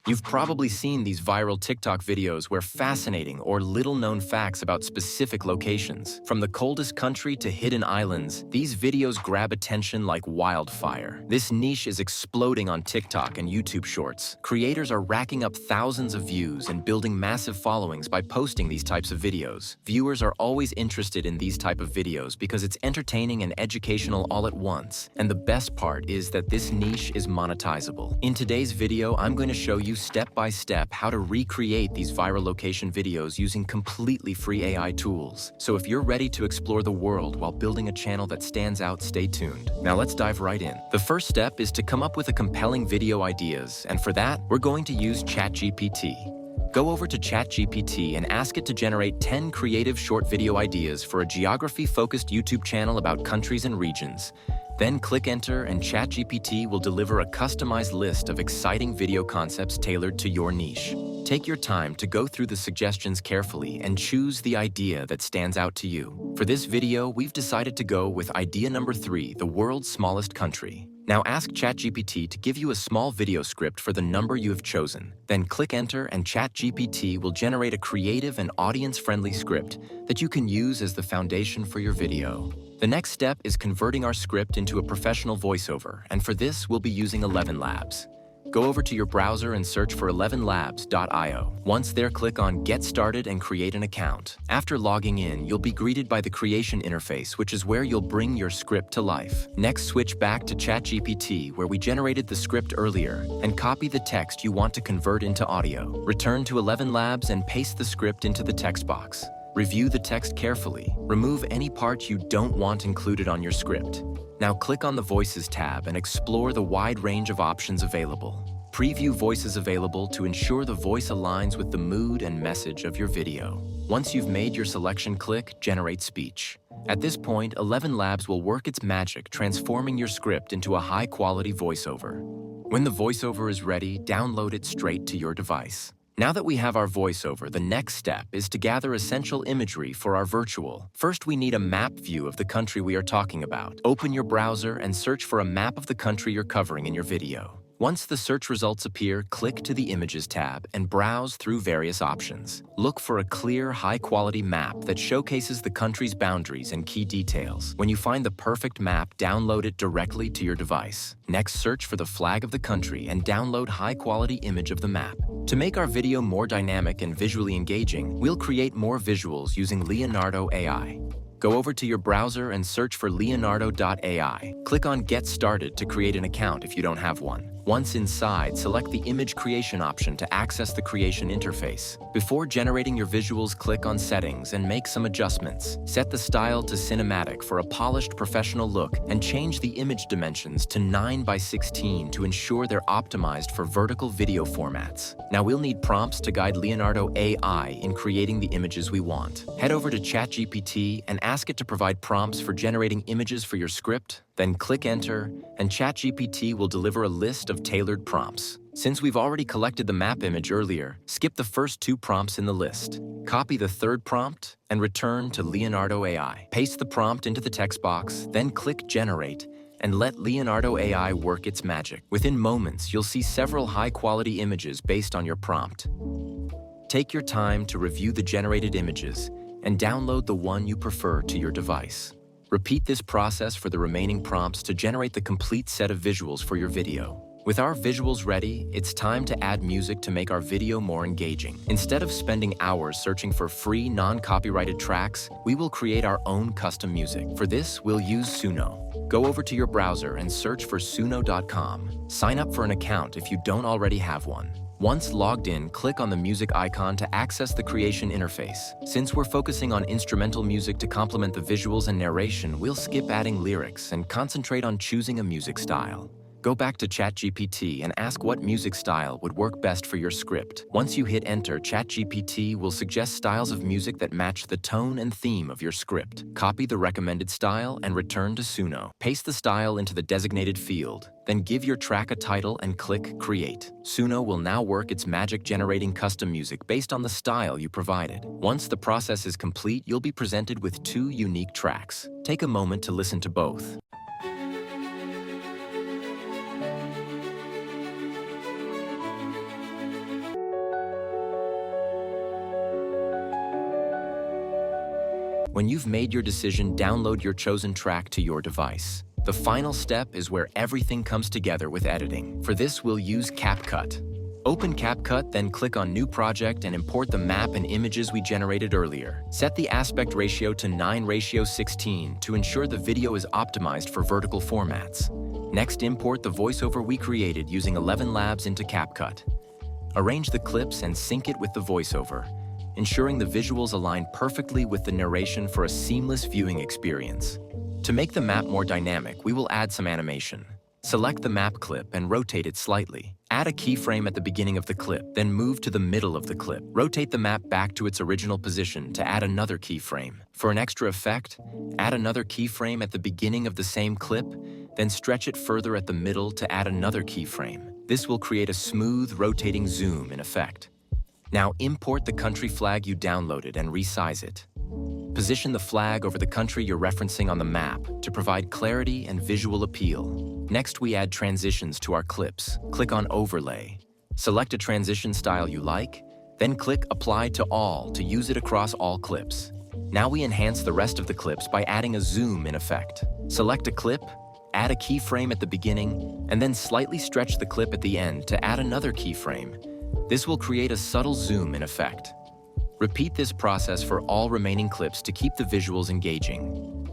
You've probably seen these viral TikTok videos where fascinating or little-known facts about specific locations, from the coldest country to hidden islands, these videos grab attention like wildfire. This niche is exploding on TikTok and YouTube Shorts. Creators are racking up thousands of views and building massive followings by posting these types of videos. Viewers are always interested in these type of videos because it's entertaining and educational all at once. And the best part is that this niche is monetizable. In today's video, I'm going to show you step by step how to recreate these viral location videos using completely free AI tools. So if you're ready to explore the world while building a channel that stands out, stay tuned. Now let's dive right in. The first step is to come up with a compelling video ideas, and for that, we're going to use ChatGPT. Go over to ChatGPT and ask it to generate 10 creative short video ideas for a geography-focused YouTube channel about countries and regions. Then click enter and ChatGPT will deliver a customized list of exciting video concepts tailored to your niche. Take your time to go through the suggestions carefully and choose the idea that stands out to you. For this video, we've decided to go with idea number 3, the world's smallest country. Now ask ChatGPT to give you a small video script for the number you have chosen. Then click enter and ChatGPT will generate a creative and audience-friendly script that you can use as the foundation for your video. The next step is converting our script into a professional voiceover, and for this we'll be using 11 Labs. Go over to your browser and search for 11labs.io. Once there, click on Get Started and create an account. After logging in, you'll be greeted by the creation interface, which is where you'll bring your script to life. Next, switch back to ChatGPT, where we generated the script earlier, and copy the text you want to convert into audio. Return to 11 Labs and paste the script into the text box. Review the text carefully. Remove any parts you don't want included on your script. Now click on the Voices tab and explore the wide range of options available. Preview voices available to ensure the voice aligns with the mood and message of your video. Once you've made your selection, click Generate Speech. At this point, 11 Labs will work its magic, transforming your script into a high-quality voiceover. When the voiceover is ready, download it straight to your device. Now that we have our voiceover, the next step is to gather essential imagery for our virtual. First, we need a map view of the country we are talking about. Open your browser and search for a map of the country you're covering in your video. Once the search results appear, click to the Images tab and browse through various options. Look for a clear, high-quality map that showcases the country's boundaries and key details. When you find the perfect map, download it directly to your device. Next, search for the flag of the country and download high-quality image of the map. To make our video more dynamic and visually engaging, we'll create more visuals using Leonardo AI. Go over to your browser and search for leonardo.ai. Click on Get Started to create an account if you don't have one. Once inside, select the Image Creation option to access the creation interface. Before generating your visuals, click on Settings and make some adjustments. Set the style to cinematic for a polished professional look and change the image dimensions to 9:16 to ensure they're optimized for vertical video formats. Now we'll need prompts to guide Leonardo AI in creating the images we want. Head over to ChatGPT and ask it to provide prompts for generating images for your script. Then click Enter, and ChatGPT will deliver a list of tailored prompts. Since we've already collected the map image earlier, skip the first 2 prompts in the list. Copy the 3rd prompt and return to Leonardo AI. Paste the prompt into the text box, then click Generate, and let Leonardo AI work its magic. Within moments, you'll see several high-quality images based on your prompt. Take your time to review the generated images and download the one you prefer to your device. Repeat this process for the remaining prompts to generate the complete set of visuals for your video. With our visuals ready, it's time to add music to make our video more engaging. Instead of spending hours searching for free, non-copyrighted tracks, we will create our own custom music. For this, we'll use Suno. Go over to your browser and search for suno.com. Sign up for an account if you don't already have one. Once logged in, click on the music icon to access the creation interface. Since we're focusing on instrumental music to complement the visuals and narration, we'll skip adding lyrics and concentrate on choosing a music style. Go back to ChatGPT and ask what music style would work best for your script. Once you hit enter, ChatGPT will suggest styles of music that match the tone and theme of your script. Copy the recommended style and return to Suno. Paste the style into the designated field. Then give your track a title and click Create. Suno will now work its magic generating custom music based on the style you provided. Once the process is complete, you'll be presented with 2 unique tracks. Take a moment to listen to both. When you've made your decision, download your chosen track to your device. The final step is where everything comes together with editing. For this, we'll use CapCut. Open CapCut, then click on New Project and import the map and images we generated earlier. Set the aspect ratio to 9:16 to ensure the video is optimized for vertical formats. Next, import the voiceover we created using 11 Labs into CapCut. Arrange the clips and sync it with the voiceover, ensuring the visuals align perfectly with the narration for a seamless viewing experience. To make the map more dynamic, we will add some animation. Select the map clip and rotate it slightly. Add a keyframe at the beginning of the clip, then move to the middle of the clip. Rotate the map back to its original position to add another keyframe. For an extra effect, add another keyframe at the beginning of the same clip, then stretch it further at the middle to add another keyframe. This will create a smooth, rotating zoom in effect. Now import the country flag you downloaded and resize it. Position the flag over the country you're referencing on the map to provide clarity and visual appeal. Next, we add transitions to our clips. Click on Overlay. Select a transition style you like, then click Apply to All to use it across all clips. Now we enhance the rest of the clips by adding a zoom in effect. Select a clip, add a keyframe at the beginning, and then slightly stretch the clip at the end to add another keyframe. This will create a subtle zoom in effect. Repeat this process for all remaining clips to keep the visuals engaging.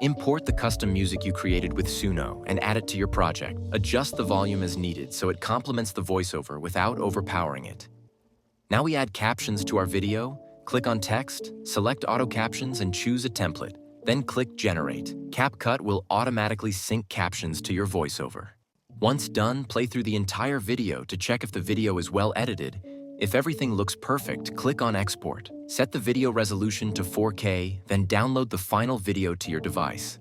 Import the custom music you created with Suno and add it to your project. Adjust the volume as needed so it complements the voiceover without overpowering it. Now we add captions to our video. Click on Text, select Auto Captions and choose a template. Then click Generate. CapCut will automatically sync captions to your voiceover. Once done, play through the entire video to check if the video is well edited. If everything looks perfect, click on Export. Set the video resolution to 4K, then download the final video to your device.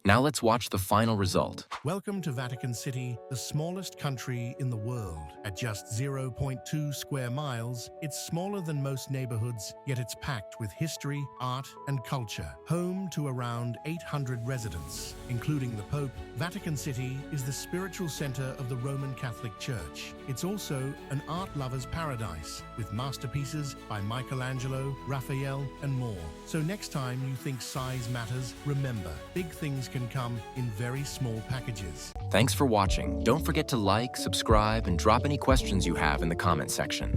Now let's watch the final result. Welcome to Vatican City, the smallest country in the world. At just 0.2 square miles, it's smaller than most neighborhoods, yet it's packed with history, art, and culture. Home to around 800 residents, including the Pope, Vatican City is the spiritual center of the Roman Catholic Church. It's also an art lover's paradise, with masterpieces by Michelangelo, Raphael, and more. So next time you think size matters, remember, big things can come in very small packages. Thanks for watching. Don't forget to like, subscribe, and drop any questions you have in the comment section.